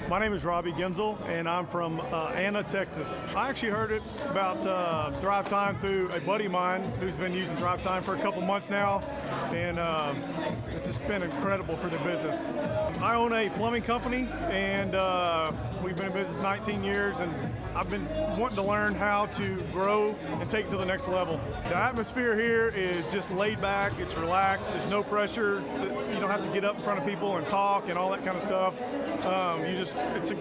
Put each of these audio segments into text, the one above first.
My name is Robbie Genzel, and I'm from Anna, Texas. I actually heard it about Thrivetime through a buddy of mine who's been using Thrivetime for a couple months now, and it's just been incredible for their business. I own a plumbing company, and we've been in business 19 years, and I've been wanting to learn how to grow and take it to the next level. The atmosphere here is just laid back, it's relaxed, there's no pressure, you don't have to get up in front of people and talk and all that kind of stuff. It's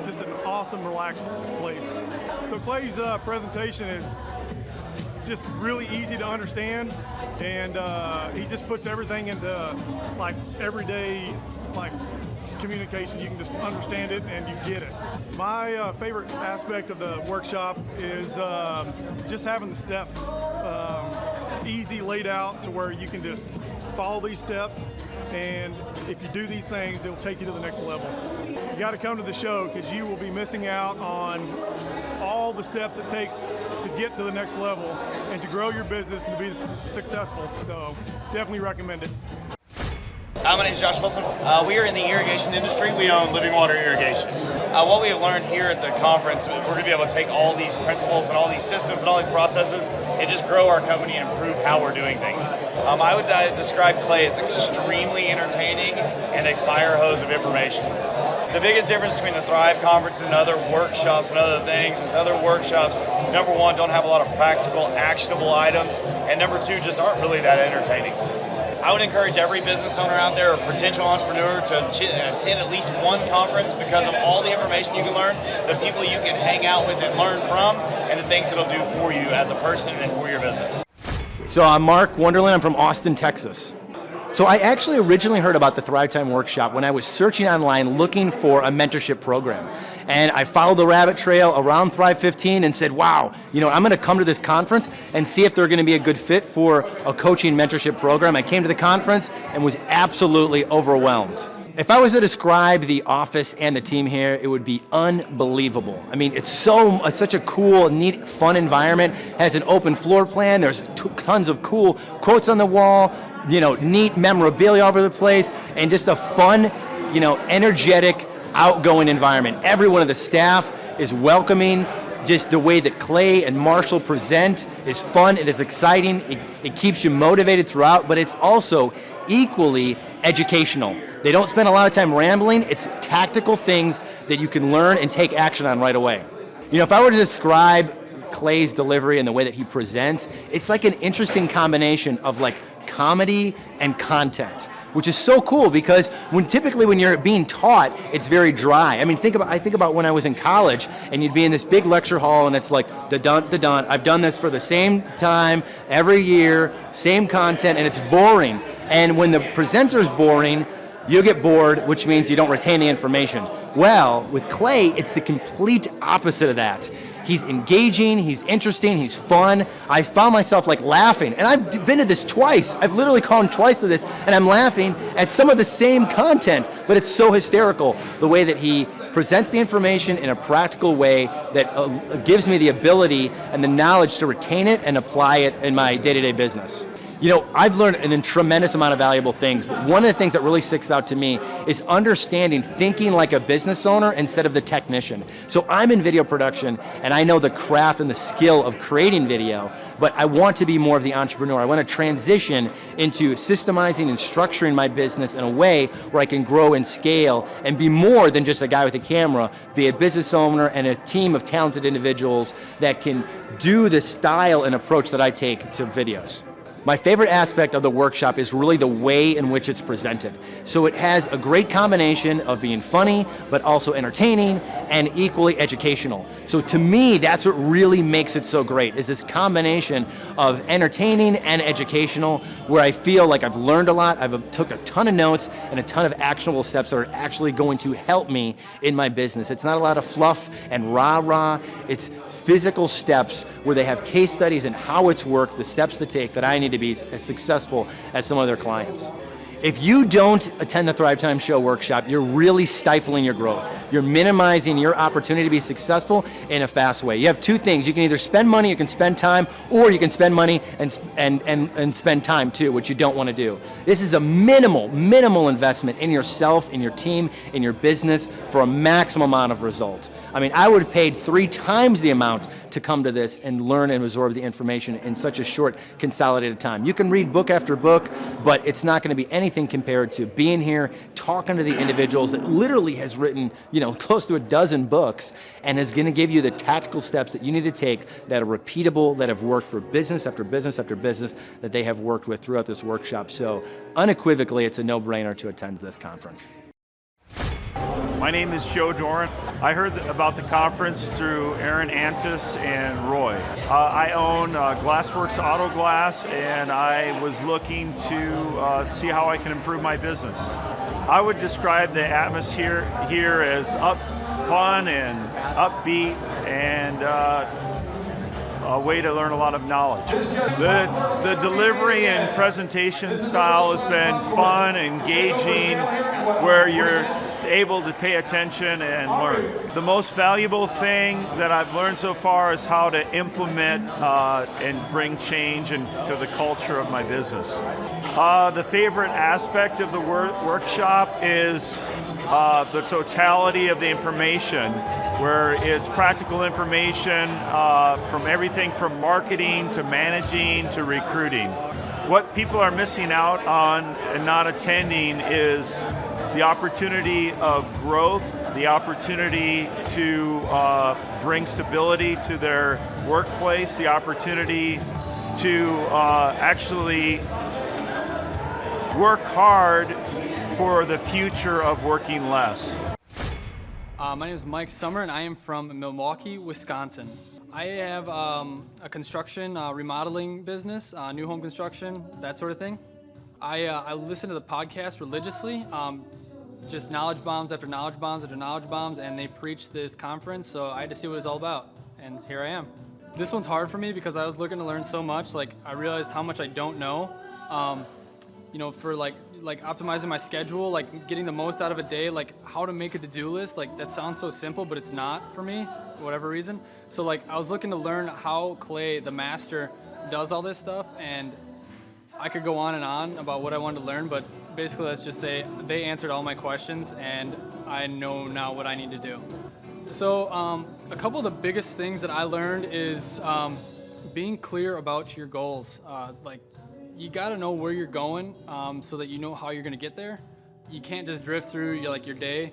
just an awesome, relaxed place. So Clay's presentation is just really easy to understand, and he just puts everything into like everyday communication. You can just understand it and you get it. My favorite aspect of the workshop is just having the steps easy laid out to where you can just follow these steps, and if you do these things, it'll take you to the next level. You got to come to the show because you will be missing out on all the steps it takes to get to the next level and to grow your business and to be successful. So definitely recommend it. Hi, my name is Josh Wilson. We are in the irrigation industry. We own Living Water Irrigation. What we have learned here at the conference, we're going to be able to take all these principles and all these systems and all these processes and just grow our company and improve how we're doing things. I would describe Clay as extremely entertaining and a fire hose of information. The biggest difference between the Thrive conference and other workshops and other things is other workshops, number one, don't have a lot of practical, actionable items, and number two, just aren't really that entertaining. I would encourage every business owner out there or potential entrepreneur to attend at least one conference because of all the information you can learn, the people you can hang out with and learn from, and the things it'll do for you as a person and for your business. So I'm Mark Wonderland. I'm from Austin, Texas. So I actually originally heard about the Thrivetime workshop when I was searching online looking for a mentorship program. And I followed the rabbit trail around Thrive 15 and said, wow, I'm going to come to this conference and see if they're going to be a good fit for a coaching mentorship program. I came to the conference and was absolutely overwhelmed. If I was to describe the office and the team here, it would be unbelievable. I mean, it's such a cool, neat, fun environment. It has an open floor plan. There's tons of cool quotes on the wall, neat memorabilia all over the place, and just a fun, energetic, outgoing environment. Everyone of the staff is welcoming. Just the way that Clay and Marshall present is fun, it is exciting, it keeps you motivated throughout, but it's also equally educational. They don't spend a lot of time rambling, it's tactical things that you can learn and take action on right away. If I were to describe Clay's delivery and the way that he presents, it's like an interesting combination of comedy and content, which is so cool because typically when you're being taught, it's very dry. I mean, I think about when I was in college and you'd be in this big lecture hall and it's like, da-dun. I've done this for the same time, every year, same content, and it's boring. And when the presenter's boring, you'll get bored, which means you don't retain the information. Well, with Clay, it's the complete opposite of that. He's engaging, he's interesting, he's fun. I found myself laughing, and I've been to this twice. I've literally gone twice to this, and I'm laughing at some of the same content, but it's so hysterical the way that he presents the information in a practical way that gives me the ability and the knowledge to retain it and apply it in my day-to-day business. I've learned a tremendous amount of valuable things, but one of the things that really sticks out to me is understanding thinking like a business owner instead of the technician. So I'm in video production, and I know the craft and the skill of creating video, but I want to be more of the entrepreneur. I want to transition into systemizing and structuring my business in a way where I can grow and scale and be more than just a guy with a camera, be a business owner and a team of talented individuals that can do the style and approach that I take to videos. My favorite aspect of the workshop is really the way in which it's presented. So it has a great combination of being funny, but also entertaining and equally educational. So to me, that's what really makes it so great, is this combination of entertaining and educational, where I feel like I've learned a lot, I've took a ton of notes and a ton of actionable steps that are actually going to help me in my business. It's not a lot of fluff and rah-rah, it's physical steps where they have case studies and how it's worked, the steps to take that I need to be as successful as some of their clients. If you don't attend the Thrivetime Show workshop, you're really stifling your growth. You're minimizing your opportunity to be successful in a fast way. You have two things. You can either spend money, you can spend time, or you can spend money and spend time too, which you don't want to do. This is a minimal investment in yourself, in your team, in your business for a maximum amount of result. I mean, I would have paid 3 times the amount to come to this and learn and absorb the information in such a short, consolidated time. You can read book after book, but it's not going to be anything compared to being here, talking to the individuals that literally has written, close to a dozen books, and is going to give you the tactical steps that you need to take that are repeatable, that have worked for business after business after business that they have worked with throughout this workshop. So unequivocally, it's a no-brainer to attend this conference. My name is Joe Doran. I heard about the conference through Aaron Antis and Roy. I own Glassworks Auto Glass, and I was looking to see how I can improve my business. I would describe the atmosphere here as fun and upbeat, and a way to learn a lot of knowledge. The delivery and presentation style has been fun, engaging, where you're able to pay attention and learn. The most valuable thing that I've learned so far is how to implement and bring change into the culture of my business. The favorite aspect of the workshop is the totality of the information, where it's practical information from everything from marketing to managing to recruiting. What people are missing out on and not attending is the opportunity of growth, the opportunity to bring stability to their workplace, the opportunity to actually work hard for the future of working less. My name is Mike Summer, and I am from Milwaukee, Wisconsin. I have a construction remodeling business, new home construction, that sort of thing. I listen to the podcast religiously, just knowledge bombs after knowledge bombs after knowledge bombs, and they preach this conference, so I had to see what it was all about, and here I am. This one's hard for me because I was looking to learn so much. Like, I realized how much I don't know. For like optimizing my schedule, like getting the most out of a day, like how to make a to-do list. Like, that sounds so simple, but it's not for me, for whatever reason. So like, I was looking to learn how Clay, the master, does all this stuff, and I could go on and on about what I wanted to learn, but basically let's just say they answered all my questions, and I know now what I need to do. So a couple of the biggest things that I learned is being clear about your goals. You got to know where you're going so that you know how you're going to get there. You can't just drift through your day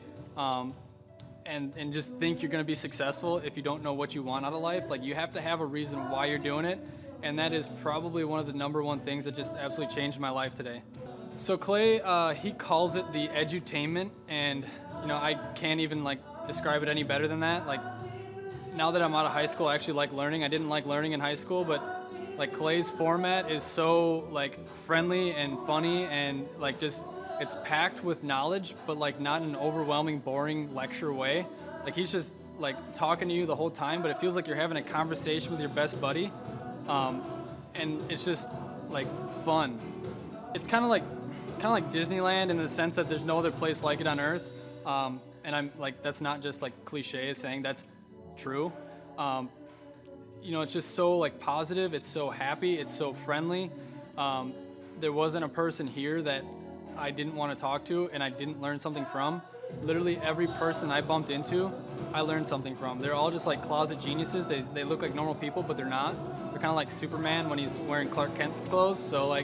and just think you're going to be successful if you don't know what you want out of life. Like, you have to have a reason why you're doing it, and that is probably one of the number one things that just absolutely changed my life today. So Clay, he calls it the edutainment, and I can't even describe it any better than that. Like, now that I'm out of high school, I actually like learning. I didn't like learning in high school, but Clay's format is so friendly and funny, and it's packed with knowledge, but not in an overwhelming, boring lecture way. He's just talking to you the whole time, but it feels like you're having a conversation with your best buddy, and it's just fun. It's kind of like Disneyland in the sense that there's no other place like it on earth, and I'm that's not just cliche saying, that's true. It's just so positive, it's so happy, it's so friendly. There wasn't a person here that I didn't want to talk to and I didn't learn something from. Literally every person I bumped into, I learned something from. They're all just closet geniuses. They look like normal people, but they're not. They're kind of like Superman when he's wearing Clark Kent's clothes, so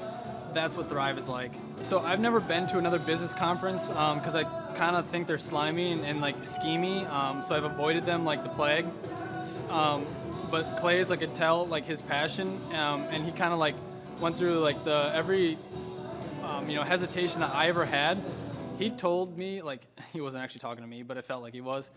that's what Thrive is like. So I've never been to another business conference because I kind of think they're slimy and schemy, so I've avoided them like the plague. But Clay's I could tell his passion, and he kind of went through every hesitation that I ever had. He told me, he wasn't actually talking to me, but it felt like he was.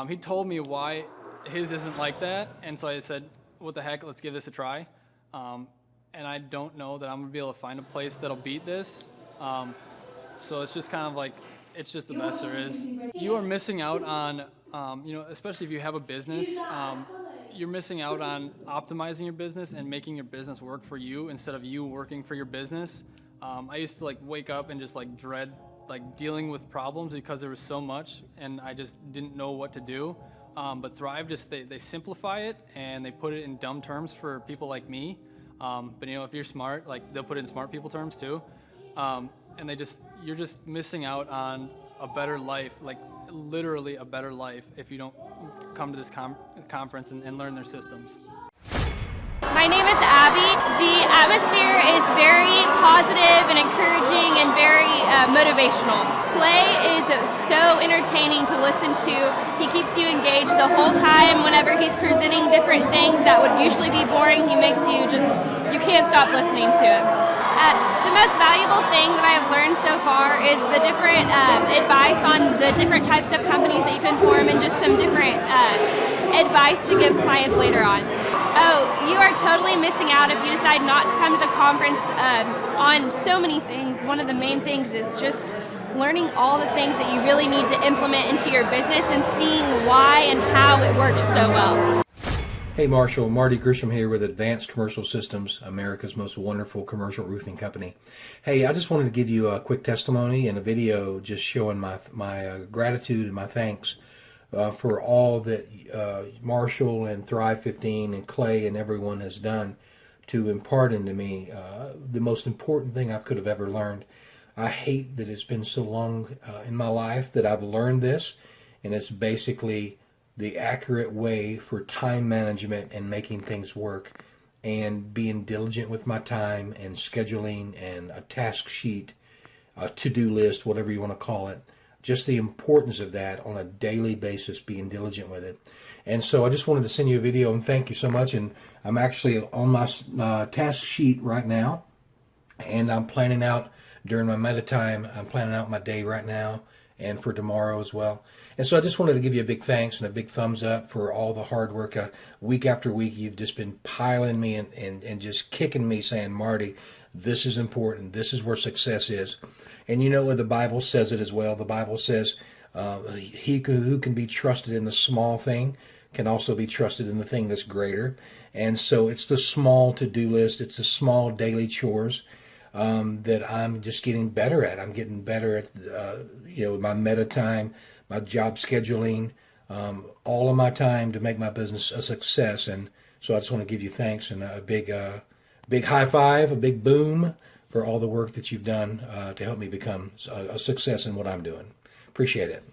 He told me why his isn't like that, and so I said, what the heck, let's give this a try. And I don't know that I'm gonna be able to find a place that'll beat this. So it's just kind of it's just the best there is. You are missing out on, especially if you have a business, you're missing out on optimizing your business and making your business work for you instead of you working for your business. I used to wake up and just dread like dealing with problems because there was so much and I just didn't know what to do. But Thrive they simplify it and they put it in dumb terms for people like me. But you know, if you're smart, like they'll put it in smart people terms too. And you're just missing out on a better life, like literally a better life, if you don't come to this conference and learn their systems. My name is Abby. The atmosphere is very positive and encouraging and very motivational. Clay is so entertaining to listen to. He keeps you engaged the whole time. Whenever he's presenting different things that would usually be boring, he makes you can't stop listening to him. The most valuable thing that I have learned so far is the different advice on the different types of companies that you can form and just some different advice to give clients later on. Oh, you are totally missing out if you decide not to come to the conference on so many things. One of the main things is just learning all the things that you really need to implement into your business and seeing why and how it works so well. Hey Marshall, Marty Grisham here with Advanced Commercial Systems, America's most wonderful commercial roofing company. Hey, I just wanted to give you a quick testimony and a video just showing my gratitude and my thanks for all that Marshall and Thrive 15 and Clay and everyone has done to impart into me the most important thing I could have ever learned. I hate that it's been so long in my life that I've learned this, and it's basically the accurate way for time management and making things work and being diligent with my time and scheduling and a task sheet, a to-do list, whatever you want to call it. Just the importance of that on a daily basis, being diligent with it. And so I just wanted to send you a video and thank you so much. And I'm actually on my task sheet right now, and I'm planning out during my meta time, I'm planning out my day right now and for tomorrow as well. And so I just wanted to give you a big thanks and a big thumbs up for all the hard work. Week after week, you've just been piling me and just kicking me saying, Marty, this is important. This is where success is. And you know what the Bible says it as well. The Bible says who can be trusted in the small thing can also be trusted in the thing that's greater. And so it's the small to-do list. It's the small daily chores that I'm just getting better at. I'm getting better at, my meta time, my job scheduling, all of my time to make my business a success. And so I just want to give you thanks and a big high five, a big boom for all the work that you've done to help me become a success in what I'm doing. Appreciate it.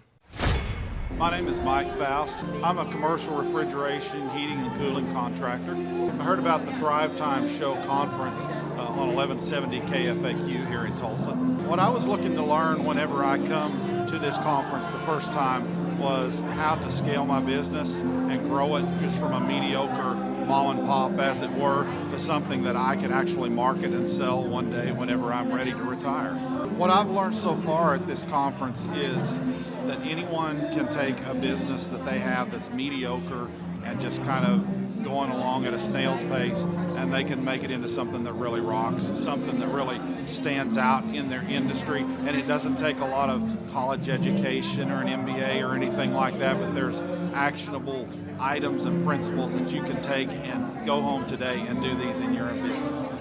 My name is Mike Faust. I'm a commercial refrigeration, heating, and cooling contractor. I heard about the Thrivetime Show conference on 1170 KFAQ here in Tulsa. What I was looking to learn whenever I come to this conference the first time was how to scale my business and grow it just from a mediocre mom and pop, as it were, to something that I could actually market and sell one day whenever I'm ready to retire. What I've learned so far at this conference is that anyone can take a business that they have that's mediocre and just kind of going along at a snail's pace, and they can make it into something that really rocks, something that really stands out in their industry. And it doesn't take a lot of college education or an MBA or anything like that, but there's actionable items and principles that you can take and go home today and do these in your own business.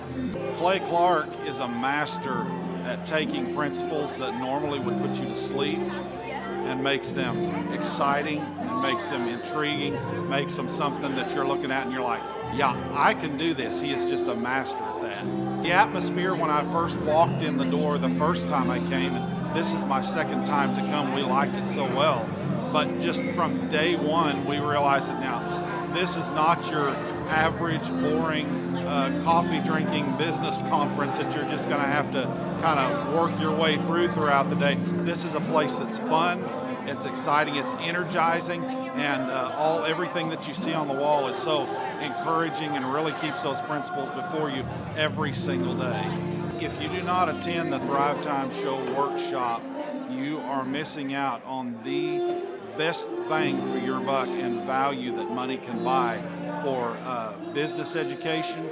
Clay Clark is a master at taking principles that normally would put you to sleep and makes them exciting and makes them intriguing, makes them something that you're looking at and you're like, yeah, I can do this. He is just a master at that. The atmosphere when I first walked in the door the first time I came, and this is my second time to come, we liked it so well. But just from day one, we realized that now this is not your average, boring, coffee drinking business conference that you're just going to have to kind of work your way throughout the day. This is a place that's fun, it's exciting, it's energizing, and everything that you see on the wall is so encouraging and really keeps those principles before you every single day. If you do not attend the Thrivetime Show workshop, you are missing out on the best bang for your buck and value that money can buy for business education,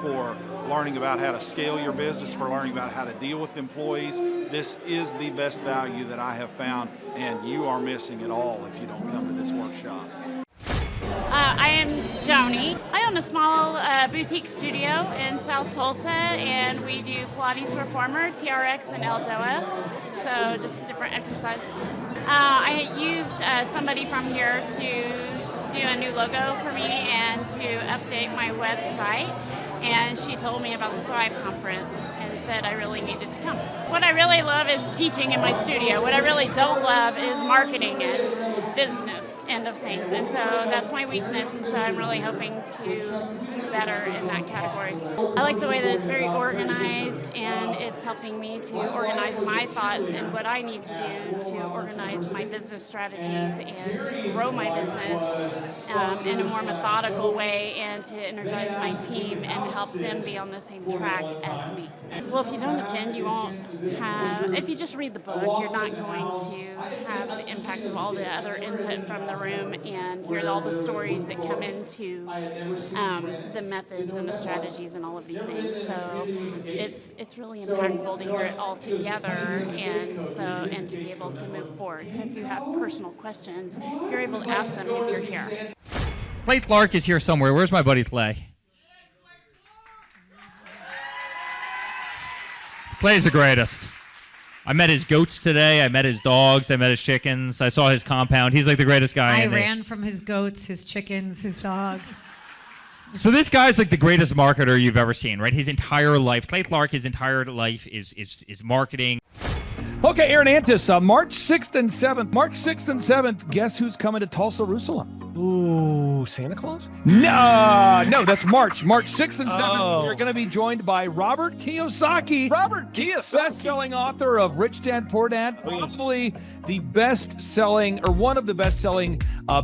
for learning about how to scale your business, for learning about how to deal with employees. This is the best value that I have found, and you are missing it all if you don't come to this workshop. I am Joni. I own a small boutique studio in South Tulsa, and we do Pilates Reformer, TRX, and Eldoa, so just different exercises. I used somebody from here to do a new logo for me and to update my website, and she told me about the Thrive Conference and said I really needed to come. What I really love is teaching in my studio. What I really don't love is marketing and business end of things, and so that's my weakness, and so I'm really hoping to do better in that category. I like the way that it's very organized, and it's helping me to organize my thoughts and what I need to do to organize my business strategies and to grow my business in a more methodical way, and to energize my team and help them be on the same track as me. Well, if you don't attend, you won't have, if you just read the book, you're not going to have the impact of all the other input from the room and hear all the stories that come into the methods and the strategies and all of these things. So it's really impactful to hear it all together, and to be able to move forward. So if you have personal questions, you're able to ask them if you're here. Clay Clark is here somewhere. Where's my buddy Clay? Clay's the greatest. I met his goats today. I met his dogs. I met his chickens. I saw his compound. He's like the greatest guy. I ran from his goats, his chickens, his dogs. So this guy's like the greatest marketer you've ever seen, right? His entire life, Clay Clark, his entire life is marketing. Okay, Aaron Antis, March 6th and 7th. March 6th and 7th, guess who's coming to Tulsa, Jerusalem? Ooh, Santa Claus? No, that's March 6th and 7th. You're going to be joined by Robert Kiyosaki. Best-selling author of Rich Dad, Poor Dad. Probably the best-selling, or one of the best-selling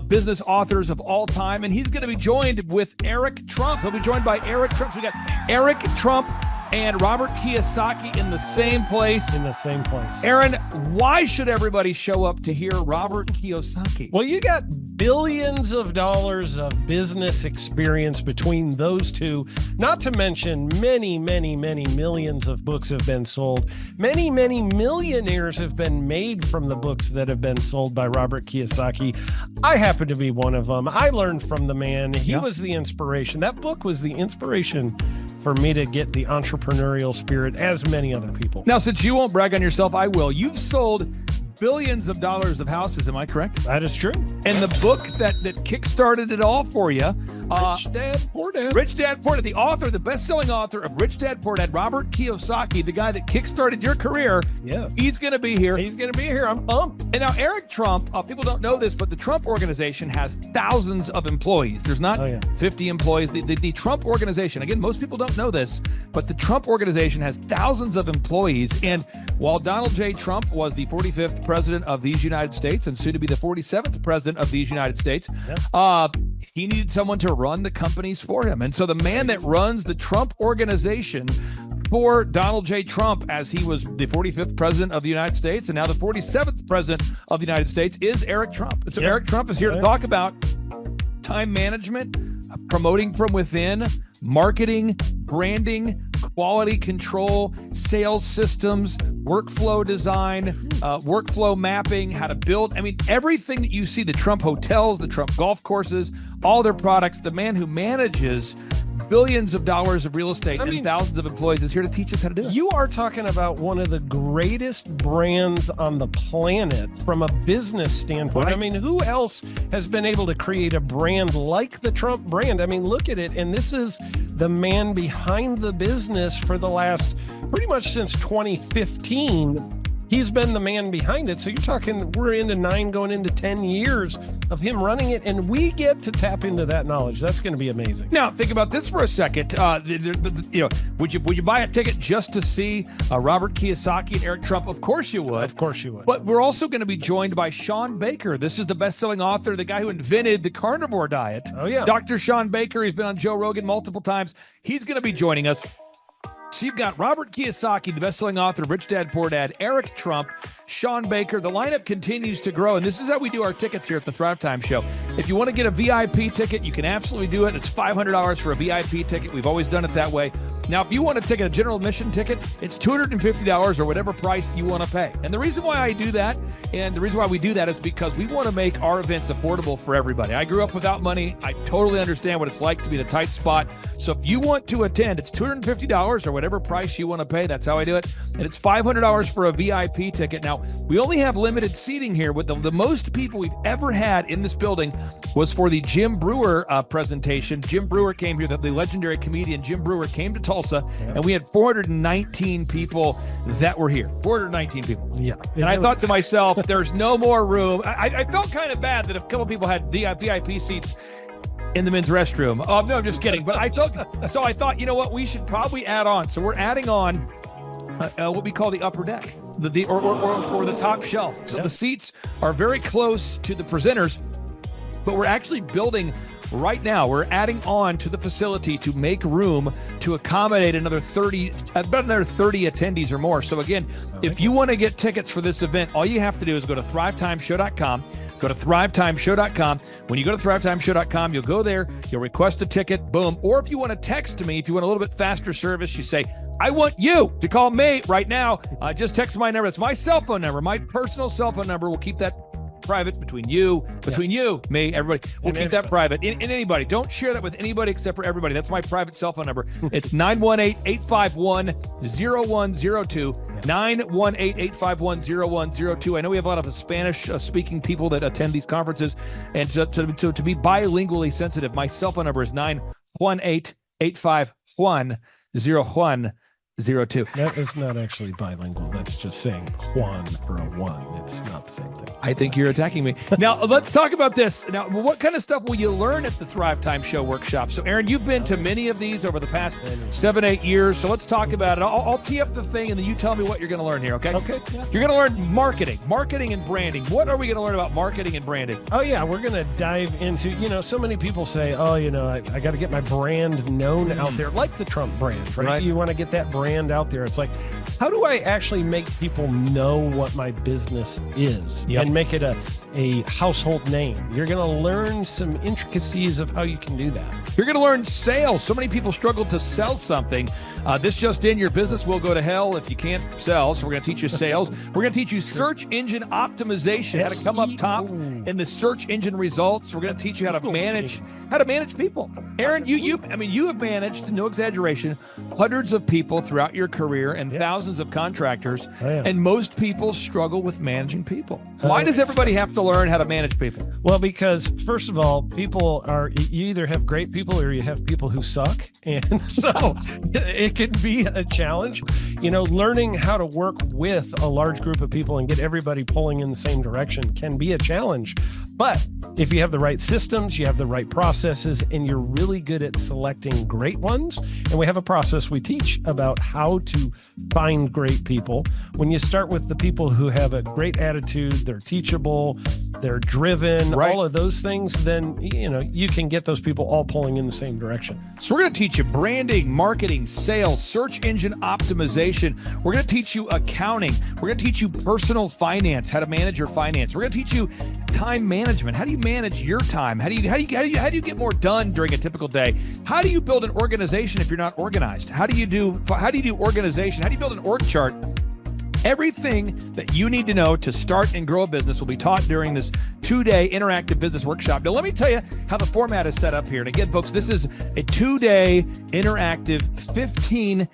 business authors of all time. And he's going to be joined with Eric Trump. He'll be joined by Eric Trump. So we got Eric Trump and Robert Kiyosaki in the same place. Aaron, why should everybody show up to hear Robert Kiyosaki? Well, you got billions of dollars of business experience between those two, not to mention many, many, many millions of books have been sold. Many, many millionaires have been made from the books that have been sold by Robert Kiyosaki. I happen to be one of them. I learned from the man. He was the inspiration. That book was the inspiration for me to get the entrepreneurial spirit, as many other people. Now, since you won't brag on yourself, I will. You've sold billions of dollars of houses, am I correct? That is true. And the book that kickstarted it all for you, Rich Dad, Poor Dad. Rich Dad, Poor Dad, the author, the best-selling author of Rich Dad, Poor Dad, Robert Kiyosaki, the guy that kickstarted your career. Yeah. He's going to be here. I'm pumped. And now Eric Trump, people don't know this, but the Trump organization has thousands of employees. There's not 50 employees. The Trump organization, again, most people don't know this, but the Trump organization has thousands of employees. And while Donald J. Trump was the 45th president of these United States and soon to be the 47th president of these United States, he needed someone to run the companies for him. And so the man that runs the Trump organization for Donald J. Trump, as he was the 45th president of the United States and now the 47th president of the United States, is Eric Trump. And so Eric Trump is here to talk about time management, promoting from within, marketing, branding, quality control, sales systems, workflow design, workflow mapping, how to build. I mean, everything that you see, the Trump hotels, the Trump golf courses, all their products, the man who manages billions of dollars of real estate and thousands of employees is here to teach us how to do it. You are talking about one of the greatest brands on the planet from a business standpoint. Right. I mean, who else has been able to create a brand like the Trump brand? I mean, look at it. And this is the man behind the business for the last pretty much since 2015. He's been the man behind it. So you're talking, we're into 9 going into 10 years of him running it, and we get to tap into that knowledge. That's going to be amazing. Now, think about this for a second. Would you buy a ticket just to see Robert Kiyosaki and Eric Trump? Of course you would. Of course you would. But we're also going to be joined by Sean Baker. This is the best-selling author, the guy who invented the carnivore diet. Oh, yeah. Dr. Sean Baker. He's been on Joe Rogan multiple times. He's going to be joining us. So you've got Robert Kiyosaki, the best-selling author of Rich Dad, Poor Dad, Eric Trump, Sean Baker. The lineup continues to grow, and this is how we do our tickets here at the Thrivetime Show. If you want to get a VIP ticket, you can absolutely do it. It's $500 for a VIP ticket. We've always done it that way. Now, if you want to take a general admission ticket, it's $250 or whatever price you want to pay. And the reason why I do that, and the reason why we do that, is because we want to make our events affordable for everybody. I grew up without money. I totally understand what it's like to be in a tight spot. So if you want to attend, it's $250 or whatever price you want to pay. That's how I do it. And it's $500 for a VIP ticket. Now, we only have limited seating here. With the most people we've ever had in this building was for the Jim Brewer presentation. Jim Brewer came here, the legendary comedian Jim Brewer came to Tulsa, and we had 419 people that were here. 419 people. Yeah. And I thought to myself, there's no more room. I felt kind of bad that a couple people had VIP seats in the men's restroom. Oh, no, I'm just kidding. But I thought, you know what, we should probably add on. So we're adding on what we call the upper deck, or the top shelf. So the seats are very close to the presenters, but we're actually building right now. We're adding on to the facility to make room to accommodate about another 30 attendees or more. So again, if you want to get tickets for this event, all you have to do is go to thrivetimeshow.com. Go to thrivetimeshow.com. When you go to thrivetimeshow.com, you'll go there, you'll request a ticket, boom. Or if you want to text me, if you want a little bit faster service, you say, I want you to call me right now. Just text my number. It's my cell phone number, my personal cell phone number. We'll keep that private between you, me, everybody. We'll keep that private. And anybody, don't share that with anybody except for everybody. That's my private cell phone number. It's 918-851-0102. 918-851-0102. I know we have a lot of Spanish-speaking people that attend these conferences, and to be bilingually sensitive, my cell phone number is 918-851-0102. That is not actually bilingual. That's just saying Juan for a one. It's not the same thing. I think you're attacking me. Now, let's talk about this. Now, what kind of stuff will you learn at the Thrivetime Show workshop? So, Aaron, you've been to many of these over the past 7-8 years. So let's talk about it. I'll tee up the thing, and then you tell me what you're going to learn here, okay? Okay. Yeah. You're going to learn marketing and branding. What are we going to learn about marketing and branding? Oh, yeah. We're going to dive into, so many people say, oh, I got to get my brand known out there, like the Trump brand, right? You want to get that brand out there. It's like, how do I actually make people know what my business is and make it a household name? You're going to learn some intricacies of how you can do that. You're going to learn sales. So many people struggle to sell something. This just in, your business will go to hell if you can't sell. So we're going to teach you sales. We're going to teach you search engine optimization, how to come up top in the search engine results. We're going to teach you how to manage people. Aaron, you have managed, no exaggeration, hundreds of people throughout your career and thousands of contractors. And most people struggle with managing people. Why does everybody have to learn how to manage people? Well, because first of all, you either have great people or you have people who suck. And so it can be a challenge. Learning how to work with a large group of people and get everybody pulling in the same direction can be a challenge. But if you have the right systems, you have the right processes, and you're really good at selecting great ones, and we have a process we teach about how to find great people. When you start with the people who have a great attitude, they're teachable, they're driven, all of those things, then, you can get those people all pulling in the same direction. So we're going to teach you branding, marketing, sales, search engine optimization. We're going to teach you accounting. We're going to teach you personal finance, how to manage your finance. We're going to teach you time management. How do you manage your time? How do you get more done during a typical day? How do you build an organization if you're not organized? How do you do organization? How do you build an org chart? Everything that you need to know to start and grow a business will be taught during this 2-day interactive business workshop. Now, let me tell you how the format is set up here. And again, folks, this is a 2-day interactive 15.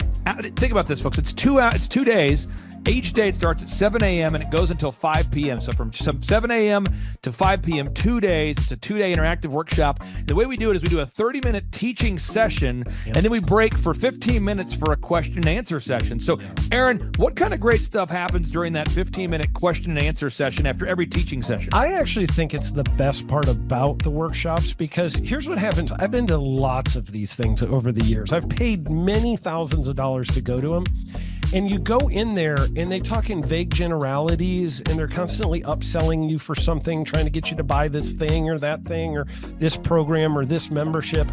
Think about this, folks. It's 2 days. Each day it starts at 7 a.m. and it goes until 5 p.m. So from 7 a.m. to 5 p.m., 2 days. It's a 2-day interactive workshop. The way we do it is we do a 30-minute teaching session, and then we break for 15 minutes for a question and answer session. So, Aaron, what kind of great stuff happens during that 15-minute question and answer session after every teaching session? I actually think it's the best part about the workshops, because here's what happens. I've been to lots of these things over the years. I've paid many thousands of dollars to go to them. And you go in there and they talk in vague generalities, and they're constantly upselling you for something, trying to get you to buy this thing or that thing or this program or this membership.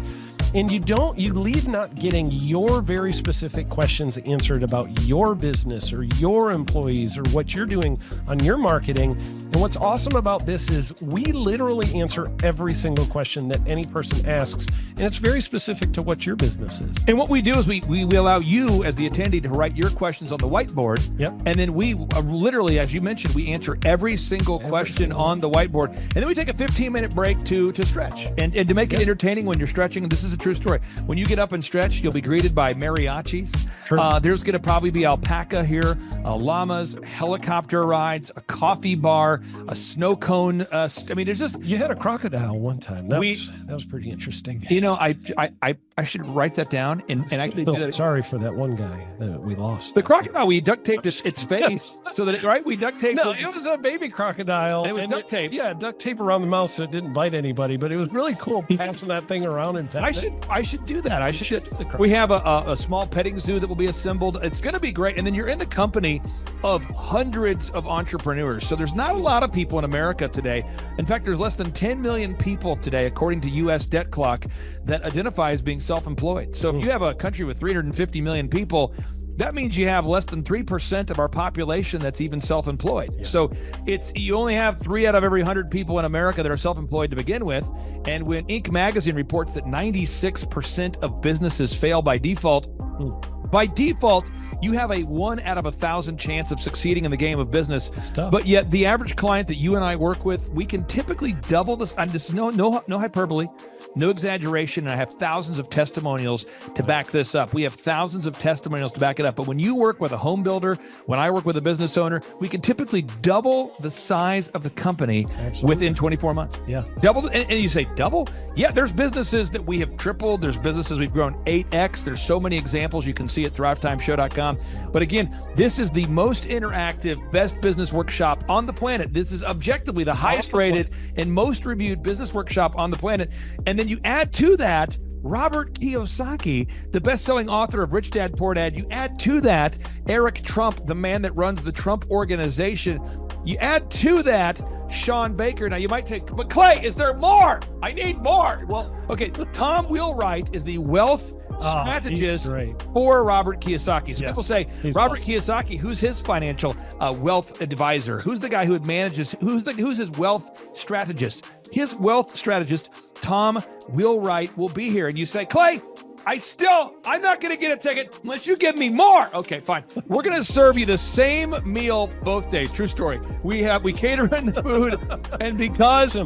And you leave not getting your very specific questions answered about your business or your employees or what you're doing on your marketing. And what's awesome about this is we literally answer every single question that any person asks, and it's very specific to what your business is. And what we do is we allow you as the attendee to write your questions on the whiteboard. Yep. And then we literally, as you mentioned, we answer every single question on the whiteboard. And then we take a 15-minute break to stretch and to make it entertaining when you're stretching. And this is a true story. When you get up and stretch, you'll be greeted by mariachis. There's going to probably be alpaca here, llamas, helicopter rides, a coffee bar, a snow cone. I mean, there's just... You had a crocodile one time. That was pretty interesting. You know, I should write that down and actually do that. Sorry for that one guy that we lost. The crocodile, we duct taped its face so that we duct taped. No, it was a baby crocodile. And it was duct tape. Yeah, duct tape around the mouth so it didn't bite anybody. But it was really cool passing that thing around and I should do that. I should. We have a small petting zoo that will be assembled. It's going to be great. And then you're in the company of hundreds of entrepreneurs. So there's not a lot of people in America today. In fact, there's less than 10 million people today, according to U.S. Debt Clock, that identify as being self-employed. So if you have a country with 350 million people, that means you have less than 3% of our population that's even self-employed. Yeah. So you only have 3 out of every 100 people in America that are self-employed to begin with. And when Inc. magazine reports that 96% of businesses fail by default, you have a 1 out of 1,000 chance of succeeding in the game of business. But yet the average client that you and I work with, we can typically double this. And this is no hyperbole, no exaggeration. And I have thousands of testimonials to back this up. We have thousands of testimonials to back it up. But when you work with a home builder, when I work with a business owner, we can typically double the size of the company within 24 months. Yeah. Double. And you say double? Yeah, there's businesses that we have tripled. There's businesses we've grown 8x. There's so many examples you can see at thrivetimeshow.com. But again, this is the most interactive, best business workshop on the planet. This is objectively the highest rated and most reviewed business workshop on the planet. And then you add to that Robert Kiyosaki, the best-selling author of Rich Dad, Poor Dad. You add to that Eric Trump, the man that runs the Trump Organization. You add to that Sean Baker. Now you might take, but Clay, is there more? I need more. Well, okay, Tom Wheelwright is the wealth strategist for Robert Kiyosaki. So people say, Robert Kiyosaki, who's his financial wealth advisor? Who's the guy who manages, who's his wealth strategist? His wealth strategist, Tom Wheelwright, will be here. And you say, Clay, I'm not going to get a ticket unless you give me more. Okay, fine. We're going to serve you the same meal both days. True story. We cater in the food, and because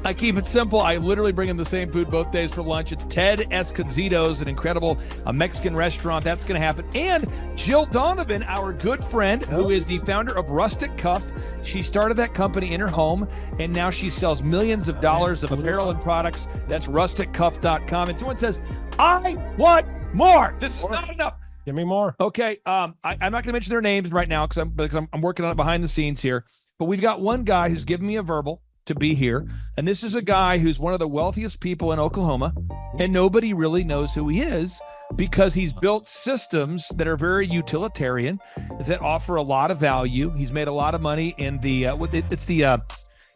I keep it simple, I literally bring in the same food both days for lunch. It's Ted Escondido's, an incredible Mexican restaurant. That's going to happen. And Jill Donovan, our good friend, who is the founder of Rustic Cuff. She started that company in her home, and now she sells millions of dollars of apparel and products. That's rusticcuff.com. And someone says, I want more. This is not enough. Give me more. Okay. I'm not going to mention their names right now because I'm working on it behind the scenes here. But we've got one guy who's given me a verbal to be here. And this is a guy who's one of the wealthiest people in Oklahoma, and nobody really knows who he is because he's built systems that are very utilitarian, that offer a lot of value. He's made a lot of money in the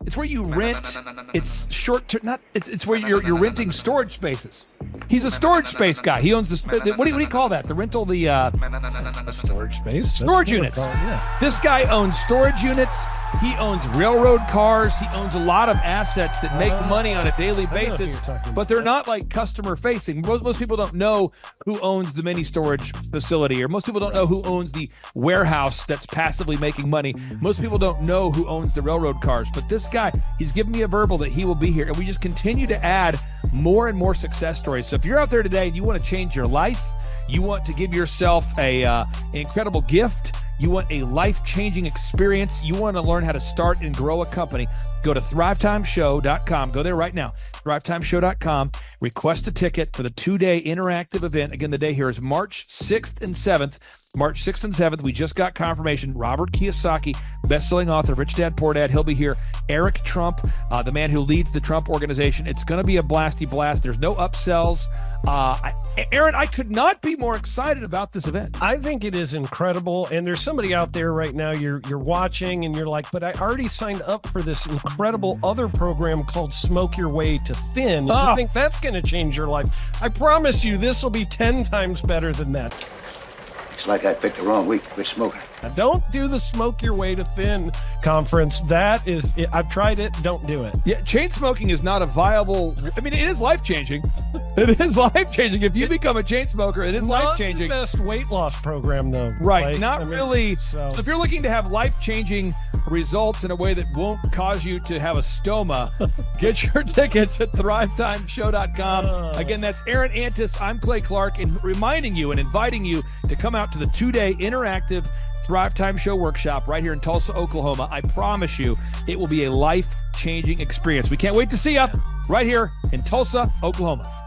it's where you rent. It's short term. It's where you're renting storage spaces. He's a storage space guy. He owns the what do you call that? The rental, storage space. Storage units. This guy owns storage units. He owns railroad cars. He owns a lot of assets that make money on a daily basis, but they're not like customer facing. Most people don't know who owns the mini storage facility, or most people don't know who owns the warehouse that's passively making money. Most people don't know who owns the railroad cars, but this guy, he's given me a verbal that he will be here, and we just continue to add more and more success stories. So if you're out there today and you want to change your life, you want to give yourself an incredible gift, you want a life-changing experience, you want to learn how to start and grow a company, go to thrivetimeshow.com. Go there right now, thrivetimeshow.com. Request a ticket for the 2-day interactive event. Again, the day here is March 6th and 7th. March 6th and 7th, we just got confirmation. Robert Kiyosaki, best-selling author of Rich Dad, Poor Dad, he'll be here. Eric Trump, the man who leads the Trump Organization. It's going to be a blasty blast. There's no upsells. Aaron, I could not be more excited about this event. I think it is incredible. And there's somebody out there right now, you're watching and you're like, but I already signed up for this incredible other program called Smoke Your Way to Thin. I think that's going to change your life. I promise you, this will be 10 times better than that. It's like I picked the wrong week to quit smoking. Now, don't do the smoke your way to thin conference. That is, I've tried it. Don't do it. Yeah, chain smoking is not a viable. I mean, it is life changing. It is life changing. If you become a chain smoker, it is life changing. Not the best weight loss program, though. Right. Really. So if you're looking to have life changing results in a way that won't cause you to have a stoma, get your tickets at thrivetimeshow.com. Again, that's Aaron Antis. I'm Clay Clark, and reminding you and inviting you to come out to the 2-day interactive Thrivetime Show workshop right here in Tulsa, Oklahoma. I promise you, it will be a life-changing experience. We can't wait to see you right here in Tulsa, Oklahoma.